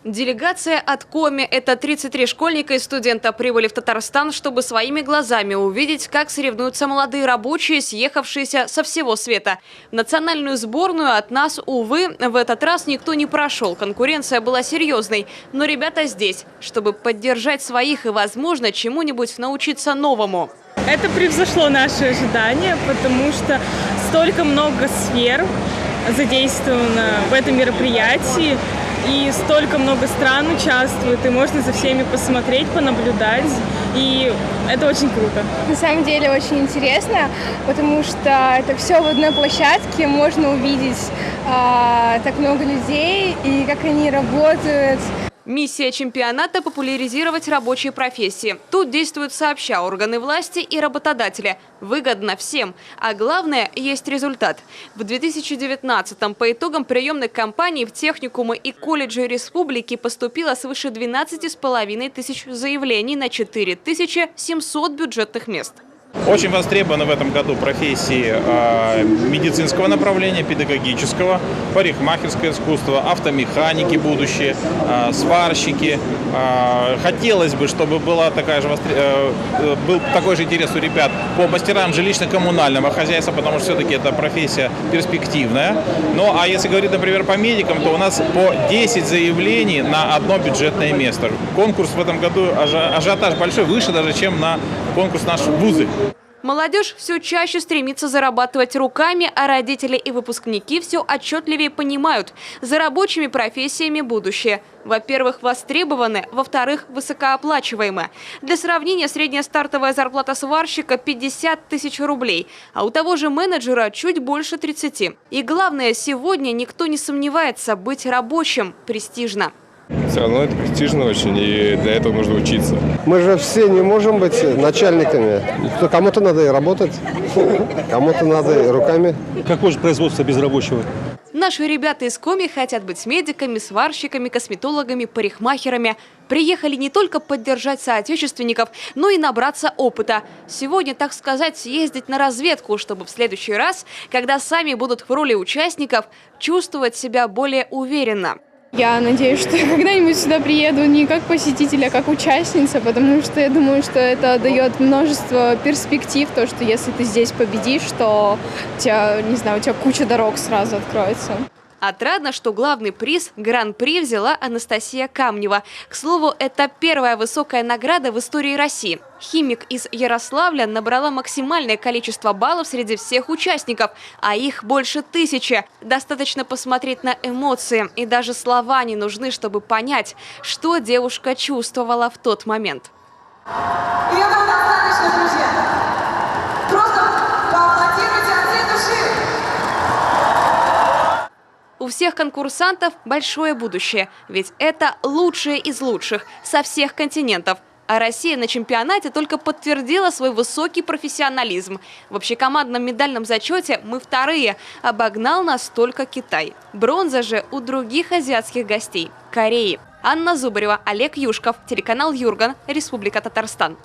Делегация от Коми – это 33 школьника и студента прибыли в Татарстан, чтобы своими глазами увидеть, как соревнуются молодые рабочие, съехавшиеся со всего света. В национальную сборную от нас, увы, в этот раз никто не прошел. Конкуренция была серьезной. Но ребята здесь, чтобы поддержать своих и, возможно, чему-нибудь научиться новому. Это превзошло наши ожидания, потому что столько много сфер задействовано в этом мероприятии. И столько много стран участвует, и можно за всеми посмотреть, понаблюдать, и это очень круто. На самом деле очень интересно, потому что это все в одной площадке, можно увидеть так много людей и как они работают. Миссия чемпионата – популяризировать рабочие профессии. Тут действуют сообща органы власти и работодатели. Выгодно всем. А главное – есть результат. В 2019-м по итогам приемной кампании в техникумы и колледжи республики поступило свыше 12,5 тысяч заявлений на 4700 бюджетных мест. Очень востребованы в этом году профессии медицинского направления, педагогического, парикмахерское искусство, автомеханики будущее, сварщики. Хотелось бы, чтобы был такой же интерес у ребят по мастерам жилищно-коммунального хозяйства, потому что все-таки это профессия перспективная. Ну а если говорить, например, по медикам, то у нас по 10 заявлений на одно бюджетное место. Конкурс в этом году, ажиотаж большой, выше даже, чем на конкурс наших вузы. Молодежь все чаще стремится зарабатывать руками, а родители и выпускники все отчетливее понимают – за рабочими профессиями будущее. Во-первых, востребованы, во-вторых, высокооплачиваемы. Для сравнения, средняя стартовая зарплата сварщика – 50 тысяч рублей, а у того же менеджера чуть больше 30. И главное, сегодня никто не сомневается – быть рабочим престижно. Все равно это престижно очень, и для этого нужно учиться. Мы же все не можем быть начальниками. Кому-то надо и работать, кому-то надо и руками. Какое же производство без рабочего? Наши ребята из Коми хотят быть медиками, сварщиками, косметологами, парикмахерами. Приехали не только поддержать соотечественников, но и набраться опыта. Сегодня, так сказать, съездить на разведку, чтобы в следующий раз, когда сами будут в роли участников, чувствовать себя более уверенно. Я надеюсь, что я когда-нибудь сюда приеду не как посетитель, а как участница, потому что я думаю, что это дает множество перспектив, то, что если ты здесь победишь, то у тебя куча дорог сразу откроется. Отрадно, что главный приз Гран-при взяла Анастасия Камнева. К слову, это первая высокая награда в истории России. Химик из Ярославля набрала максимальное количество баллов среди всех участников, а их больше 1000. Достаточно посмотреть на эмоции, и даже слова не нужны, чтобы понять, что девушка чувствовала в тот момент. И этого достаточно, друзья. Просто поаплодируйте от всей души. У всех конкурсантов большое будущее, ведь это лучшие из лучших со всех континентов. А Россия на чемпионате только подтвердила свой высокий профессионализм. В общекомандном медальном зачете мы вторые, обогнал нас только Китай. Бронза же у других азиатских гостей – Кореи. Анна Зубарева, Олег Юшков, телеканал Юрган, Республика Татарстан.